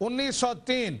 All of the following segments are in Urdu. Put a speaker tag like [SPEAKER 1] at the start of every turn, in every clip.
[SPEAKER 1] 1903।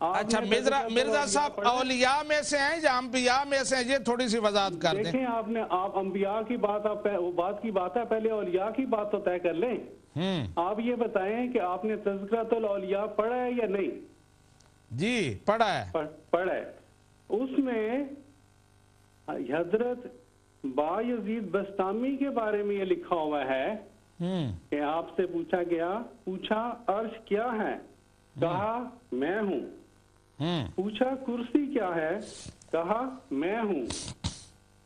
[SPEAKER 1] اچھا مرزا صاحب اولیاء میں سے ہیں یا انبیاء میں سے ہیں؟ یہ تھوڑی سی وضاحت کر دیں۔
[SPEAKER 2] دیکھیں آپ انبیاء کی بات وہ بات کی بات ہے، پہلے اولیاء کی بات تو طے کر لیں۔ آپ یہ بتائیں کہ آپ نے تذکرۃ الاولیاء پڑھا ہے یا نہیں؟
[SPEAKER 1] جی پڑھا ہے،
[SPEAKER 2] پڑھا ہے۔ اس میں حضرت بایزید بستامی کے بارے میں یہ لکھا ہوا ہے کہ آپ سے پوچھا عرش کیا ہے؟ کہا میں ہوں۔ پوچھا کرسی کیا ہے؟ کہا میں ہوں۔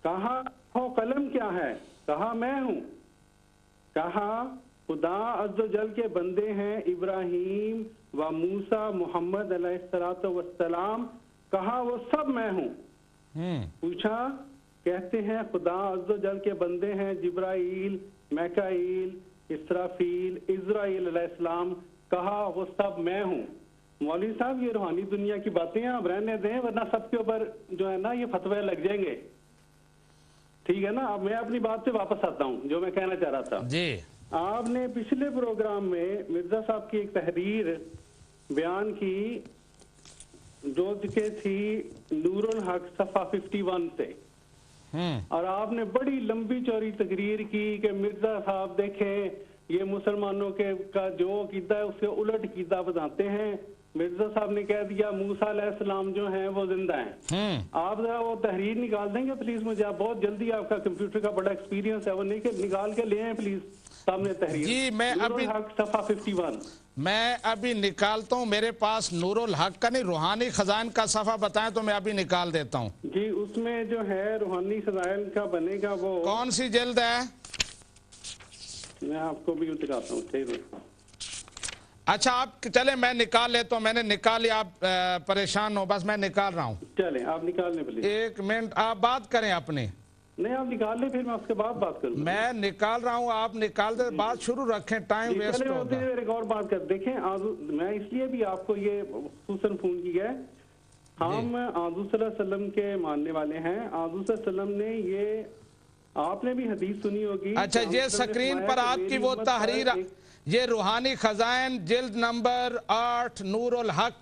[SPEAKER 2] کہا قلم کیا ہے؟ کہا میں ہوں۔ کہا خدا عز و جل کے بندے ہیں ابراہیم و موسیٰ محمد علیہ السلام، کہا وہ سب میں ہوں۔ پوچھا کہتے ہیں خدا عز و جل کے بندے ہیں جبرائیل، میکائیل، اسرافیل، اسرائیل علیہ السلام، کہا وہ سب میں ہوں۔ مولوی صاحب یہ روحانی دنیا کی باتیں آپ رہنے دیں، ورنہ سب کے اوپر جو ہے نا یہ فتوے لگ جائیں گے، ٹھیک ہے نا؟ اب میں اپنی بات سے واپس آتا ہوں جو میں کہنا چاہ رہا تھا۔
[SPEAKER 1] جی
[SPEAKER 2] آپ نے پچھلے پروگرام میں مرزا صاحب کی ایک تحریر بیان کی جو کہ تھی نور الحق صفحہ 51 سے، اور آپ نے بڑی لمبی چوڑی تقریر کی کہ مرزا صاحب دیکھیں یہ مسلمانوں کے کا جو عقیدہ ہے اس سے الٹ عقیدہ بتاتے ہیں۔ مرزا صاحب نے کہہ دیا موسیٰ علیہ السلام جو ہیں وہ زندہ ہیں۔ آپ ذرا وہ تحریر نکال دیں گے پلیز مجھے؟ آپ بہت جلدی، آپ کا کمپیوٹر کا بڑا ایکسپیرینس ہے، وہ نکال کے لے آئیں پلیز سامنے تحریر۔
[SPEAKER 1] جی میں ابھی
[SPEAKER 2] صفحہ 51
[SPEAKER 1] میں ابھی نکالتا ہوں، میرے پاس نور الحق کا نہیں روحانی خزائن کا صفحہ بتائیں تو میں ابھی نکال دیتا ہوں۔
[SPEAKER 2] جی اس میں جو ہے روحانی خزائن کا بنے گا وہ
[SPEAKER 1] کون سی جلد ہے؟
[SPEAKER 2] میں آپ کو بھی دکھاتا ہوں، ٹھیک ہے؟
[SPEAKER 1] اچھا آپ چلیں میں نکال لیتا ہوں، میں نے نکال لیا، آپ پریشان ہو، بس میں نکال رہا ہوں۔
[SPEAKER 2] چلیں آپ نکال لیں پلیز۔
[SPEAKER 1] ایک منٹ آپ بات کریں اپنے۔
[SPEAKER 2] نہیں آپ نکال لیں پھر میں اس کے بعد بات کروں۔
[SPEAKER 1] میں نکال رہا ہوں، آپ نکال دیں، بات شروع رکھیں، ٹائم ویسٹ ہوگا۔
[SPEAKER 2] ایک اور بات کر دیکھیں، میں اس لیے بھی آپ کو یہ خصوصاً فون کیا ہے، ہم حضور صلی اللہ علیہ وسلم کے ماننے والے ہیں۔ حضور صلی اللہ علیہ وسلم نے یہ آپ نے بھی حدیث سنی ہوگی۔
[SPEAKER 1] اچھا یہ سکرین پر آپ کی وہ تحریر، یہ روحانی خزائن جلد نمبر 8 نور الحق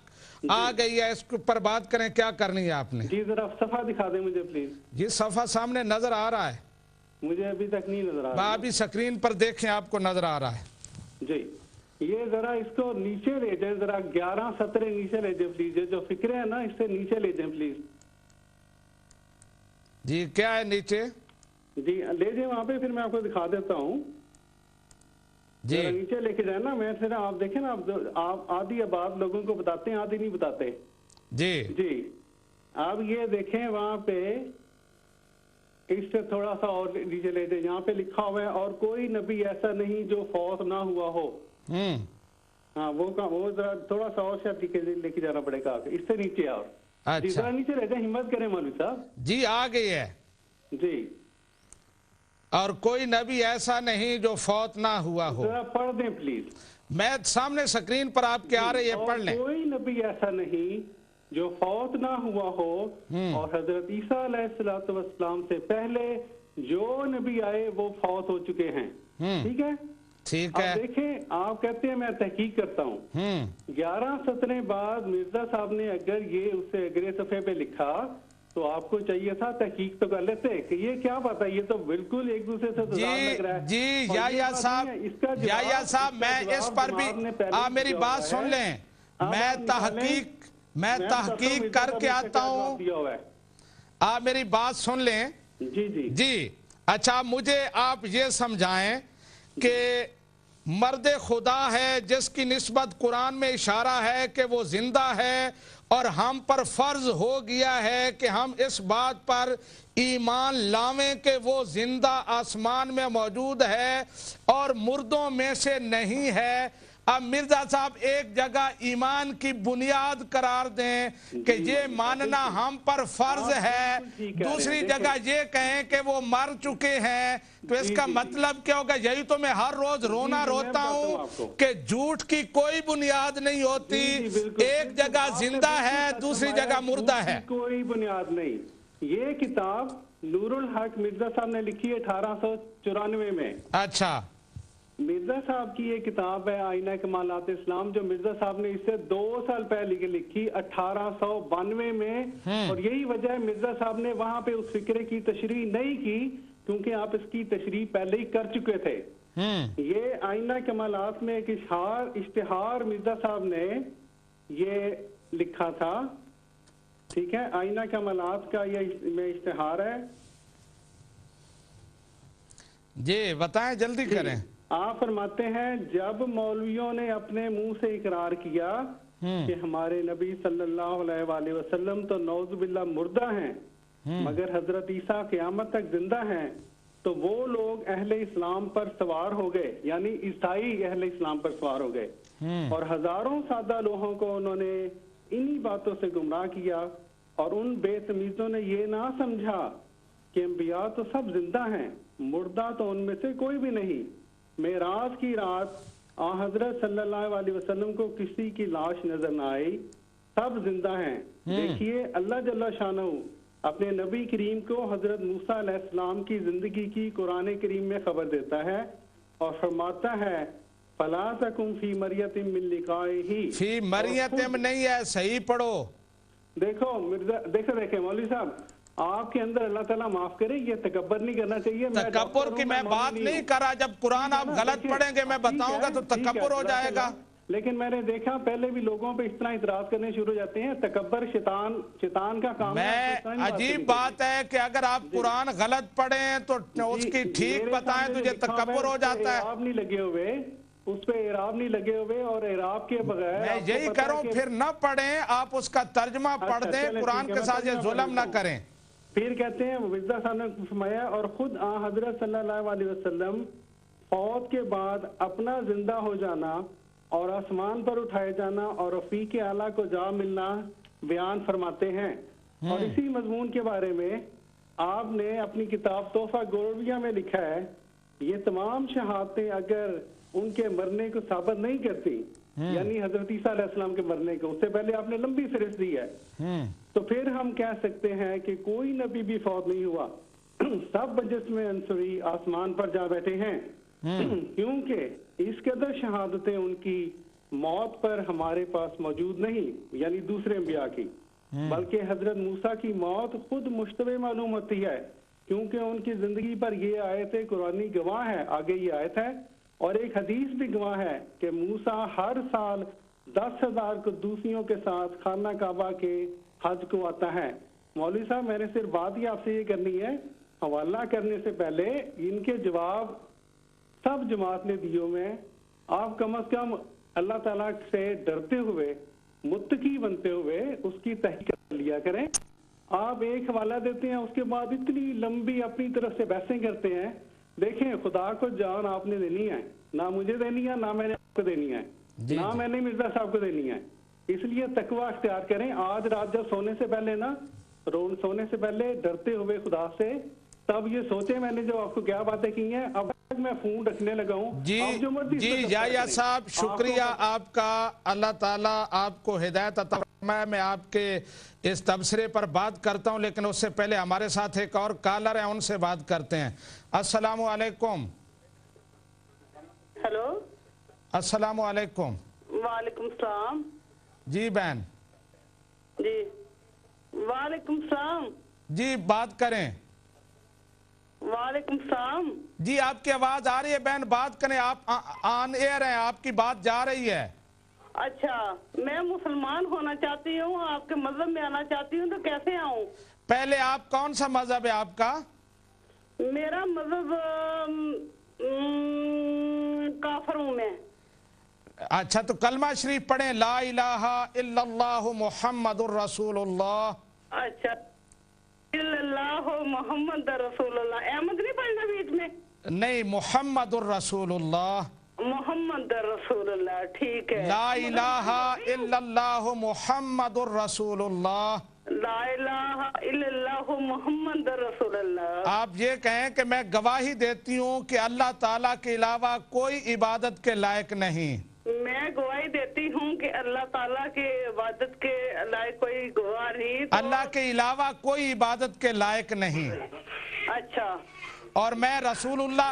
[SPEAKER 1] آ گئی ہے، اس پر بات کریں، کیا کرنی ہے آپ نے؟
[SPEAKER 2] جی ذرا صفحہ دکھا دیں مجھے پلیز۔
[SPEAKER 1] یہ صفحہ سامنے نظر آ رہا ہے؟
[SPEAKER 2] مجھے ابھی تک نہیں نظر آ رہا۔
[SPEAKER 1] ابھی سکرین پر دیکھیں، آپ کو نظر آ رہا ہے؟
[SPEAKER 2] جی یہ ذرا اس کو نیچے لے جائیں، ذرا 11 17 نیچے لے جائیں پلیز، جو فکرے ہیں نا اس سے نیچے لے جائیں پلیز۔
[SPEAKER 1] جی کیا ہے نیچے؟
[SPEAKER 2] جی لے جائیں وہاں پہ، پھر میں آپ کو دکھا دیتا ہوں۔
[SPEAKER 1] جی
[SPEAKER 2] نیچے لے کے جائیں نا، میں پھر آپ دیکھیں نا، آپ آدھی بات لوگوں کو بتاتے ہیں، آدھی نہیں بتاتے۔
[SPEAKER 1] جی
[SPEAKER 2] جی آپ یہ دیکھیں وہاں پہ، اس سے تھوڑا سا اور نیچے لے جائیں، یہاں پہ لکھا ہوا ہے اور کوئی نبی ایسا نہیں جو فوت نہ ہوا ہو۔ ہاں وہ ذرا تھوڑا سا اور شاید لے کے جانا پڑے گا، اس سے نیچے اور ذرا نیچے رہ جائیں، ہمت کریں مولوی صاحب۔
[SPEAKER 1] جی آ گئی ہے۔
[SPEAKER 2] جی
[SPEAKER 1] اور کوئی نبی ایسا نہیں جو فوت نہ ہوا ہو۔
[SPEAKER 2] ذرا پڑھ دیں پلیز،
[SPEAKER 1] میں سامنے سکرین پر آپ کے آ رہے ہیں، پڑھ لیں۔
[SPEAKER 2] کوئی نبی ایسا نہیں جو فوت نہ ہوا ہو، اور حضرت عیسیٰ علیہ السلام سے پہلے جو نبی آئے وہ فوت ہو چکے ہیں۔ ٹھیک ہے؟
[SPEAKER 1] ٹھیک ہے۔
[SPEAKER 2] دیکھیں آپ کہتے ہیں میں تحقیق کرتا ہوں، 11 17 بعد مرزا صاحب نے اگر یہ اسے اگلے صفحے پہ لکھا تو آپ کو چاہیے تھا تحقیق تو کر لیتے کہ یہ کیا بات ہے، یہ تو بالکل ایک دوسرے سے تضاد لگ رہا ہے۔
[SPEAKER 1] جی یا صاحب میں اس پر بھی آپ میری بات سن لیں، میں تحقیق کر کے آتا ہوں، آپ میری بات سن لیں۔
[SPEAKER 2] جی جی
[SPEAKER 1] جی اچھا مجھے آپ یہ سمجھائیں کہ مرد خدا ہے جس کی نسبت قرآن میں اشارہ ہے کہ وہ زندہ ہے، اور ہم پر فرض ہو گیا ہے کہ ہم اس بات پر ایمان لاویں کہ وہ زندہ آسمان میں موجود ہے اور مردوں میں سے نہیں ہے۔ اب مرزا صاحب ایک جگہ ایمان کی بنیاد قرار دیں کہ یہ ماننا ہم پر فرض ہے، دوسری جگہ یہ کہیں کہ وہ مر چکے ہیں، تو اس کا مطلب کیا ہوگا؟ یہی تو میں ہر روز رونا روتا ہوں کہ جھوٹ کی کوئی بنیاد نہیں ہوتی، ایک جگہ زندہ ہے دوسری جگہ مردہ ہے۔
[SPEAKER 2] کوئی بنیاد نہیں۔ یہ کتاب نور الحق مرزا صاحب نے لکھی ہے 1894 میں۔
[SPEAKER 1] اچھا
[SPEAKER 2] مرزا صاحب کی یہ کتاب ہے آئینہ کمالات اسلام، جو مرزا صاحب نے اس سے 2 سال پہلے لکھی 1892 میں، اور یہی وجہ ہے مرزا صاحب نے وہاں پہ اس فکرے کی تشریح نہیں کی کیونکہ آپ اس کی تشریح پہلے ہی کر چکے تھے۔ یہ آئینہ کمالات میں ایک اشتہار مرزا صاحب نے یہ لکھا تھا، ٹھیک ہے، آئینہ کمالات کا یہ میں اشتہار ہے۔
[SPEAKER 1] جی بتائیں، جلدی کریں۔
[SPEAKER 2] آپ فرماتے ہیں جب مولویوں نے اپنے منہ سے اقرار کیا کہ ہمارے نبی صلی اللہ علیہ وآلہ وسلم تو نعوذ باللہ مردہ ہیں مگر حضرت عیسیٰ قیامت تک زندہ ہیں، تو وہ لوگ اہل اسلام پر سوار ہو گئے، یعنی عیسائی اہل اسلام پر سوار ہو گئے، اور ہزاروں سادہ لوگوں کو انہوں نے انہی باتوں سے گمراہ کیا، اور ان بے تمیزوں نے یہ نہ سمجھا کہ انبیاء تو سب زندہ ہیں، مردہ تو ان میں سے کوئی بھی نہیں۔ معراج کی رات حضرت صلی اللہ علیہ وسلم کو کسی کی لاش نظر نہ آئی، سب زندہ ہیں۔ دیکھیے اللہ جل شانہ اپنے نبی کریم کو حضرت موسیٰ علیہ السلام کی زندگی کی قرآن کریم میں خبر دیتا ہے اور فرماتا ہے فَلَا تَكُمْ فِي مَرْيَةٍ مِّن لِقَائِهِ،
[SPEAKER 1] فی مریتم نہیں ہے، صحیح پڑھو۔
[SPEAKER 2] دیکھو دیکھیں مولوی صاحب، آپ کے اندر اللہ تعالیٰ معاف کرے، یہ تکبر نہیں کرنا چاہیے۔
[SPEAKER 1] تکبر کی میں بات نہیں کر رہا، جب قرآن آپ غلط پڑھیں گے میں بتاؤں گا تو تکبر ہو جائے گا۔
[SPEAKER 2] لیکن میں نے دیکھا پہلے بھی لوگوں پہ اس طرح اعتراض کرنے شروع ہو جاتے ہیں، تکبر شیطان کا کام ہے۔
[SPEAKER 1] عجیب بات ہے کہ اگر آپ قرآن غلط پڑھیں تو اس کی ٹھیک بتائیں تو یہ تکبر ہو جاتا ہے۔
[SPEAKER 2] اعراب نہیں لگے ہوئے، اس پہ اعراب نہیں لگے ہوئے، اور اعراب کے بغیر
[SPEAKER 1] میں یہی کروں پھر نہ پڑھیں، آپ اس کا ترجمہ پڑھ دیں، قرآن کے ساتھ یہ ظلم نہ کریں۔
[SPEAKER 2] پھر کہتے ہیں مرزا صاحب نے فرمایا اور خود حضرت صلی اللہ علیہ وسلم فوت کے بعد اپنا زندہ ہو جانا اور آسمان پر اٹھائے جانا اور رفیق اعلیٰ کو جا ملنا بیان فرماتے ہیں۔ اور اسی مضمون کے بارے میں آپ نے اپنی کتاب تحفہ گورویہ میں لکھا ہے یہ تمام شہادتیں اگر ان کے مرنے کو ثابت نہیں کرتی، یعنی حضرت عیسیٰ علیہ السلام کے مرنے کو، اس سے پہلے آپ نے لمبی فہرست دی ہے، تو پھر ہم کہہ سکتے ہیں کہ کوئی نبی بھی فوت نہیں ہوا، سب بجسم انصری آسمان پر جا بیٹھے ہیں، کیونکہ اس قدر شہادتیں ان کی موت پر ہمارے پاس موجود نہیں، یعنی دوسرے انبیاء کی، بلکہ حضرت موسیٰ کی موت خود مشتبہ معلوم ہوتی ہے، کیونکہ ان کی زندگی پر یہ آیت قرآنی گواہ ہے، آگے یہ آیت ہے، اور ایک حدیث بھی گواہ ہے کہ موسیٰ ہر سال 10,000 قدوسیوں کے ساتھ خانہ کعبہ کے حج کو آتا ہے۔ مولوی صاحب میں نے صرف بات ہی آپ سے یہ کرنی ہے، حوالہ کرنے سے پہلے ان کے جواب سب جماعت نے دیوں میں آپ کم از کم اللہ تعالیٰ سے ڈرتے ہوئے متقی بنتے ہوئے اس کی تحقیق لیا کریں۔ آپ ایک حوالہ دیتے ہیں، اس کے بعد اتنی لمبی اپنی طرف سے بحثیں کرتے ہیں۔ دیکھیں خدا کو جان آپ نے دینی ہے، نہ مجھے دینی ہے، نہ میں نے آپ کو دینی ہے، نہ میں نے مرزا صاحب کو دینی ہے، اس لیے تقویٰ اختیار کریں۔ آج رات جب سونے سے پہلے سونے سے پہلے ڈرتے ہوئے خدا سے، تب یہ سوچیں میں نے جو آپ کو کیا باتیں کی ہیں، اب میں فون رکھنے لگا ہوں۔
[SPEAKER 1] جی یا صاحب شکریہ آپ کا، اللہ تعالیٰ آپ کو ہدایت عطا فرمائے۔ میں آپ کے اس تبصرے پر بات کرتا ہوں، لیکن اس سے پہلے ہمارے ساتھ ایک اور کالر ہیں، ان سے بات کرتے ہیں۔ السلام علیکم۔
[SPEAKER 3] ہیلو
[SPEAKER 1] السلام علیکم۔
[SPEAKER 3] وعلیکم السلام۔
[SPEAKER 1] جی بہن۔
[SPEAKER 3] جی وعلیکم السلام۔
[SPEAKER 1] جی بات کریں۔
[SPEAKER 3] وعلیکم السلام۔
[SPEAKER 1] جی آپ کی آواز آ رہی ہے بہن، بات کریں، آپ آن ایئر ہیں، آپ کی بات جا رہی ہے۔
[SPEAKER 3] اچھا میں مسلمان ہونا چاہتی ہوں، آپ کے مذہب میں آنا چاہتی ہوں، تو کیسے آؤں؟
[SPEAKER 1] پہلے آپ کون سا مذہب ہے آپ کا؟
[SPEAKER 3] میرا مذہب کافر ہوں میں۔
[SPEAKER 1] اچھا تو کلمہ شریف پڑھیں، لا الہ الا اللہ محمد الرسول اللہ۔
[SPEAKER 3] اچھا اللہ محمد رسول اللہ، احمد نہیں پڑھنا بیچ میں؟
[SPEAKER 1] نہیں، محمد الرسول اللہ۔
[SPEAKER 3] محمد رسول اللہ، ٹھیک ہے۔
[SPEAKER 1] لا الہ الا اللہ محمد الرسول اللہ۔
[SPEAKER 3] لا الہ الا اللہ محمد رسول اللہ۔
[SPEAKER 1] آپ یہ کہیں کہ میں گواہی دیتی ہوں کہ اللہ تعالیٰ کے علاوہ کوئی عبادت کے لائق نہیں۔
[SPEAKER 3] میں گواہی دیتی ہوں کہ اللہ تعالیٰ کی عبادت کے لائق کوئی گواہ نہیں،
[SPEAKER 1] اللہ کے علاوہ کوئی عبادت کے لائق نہیں۔
[SPEAKER 3] اچھا۔
[SPEAKER 1] اور میں رسول اللہ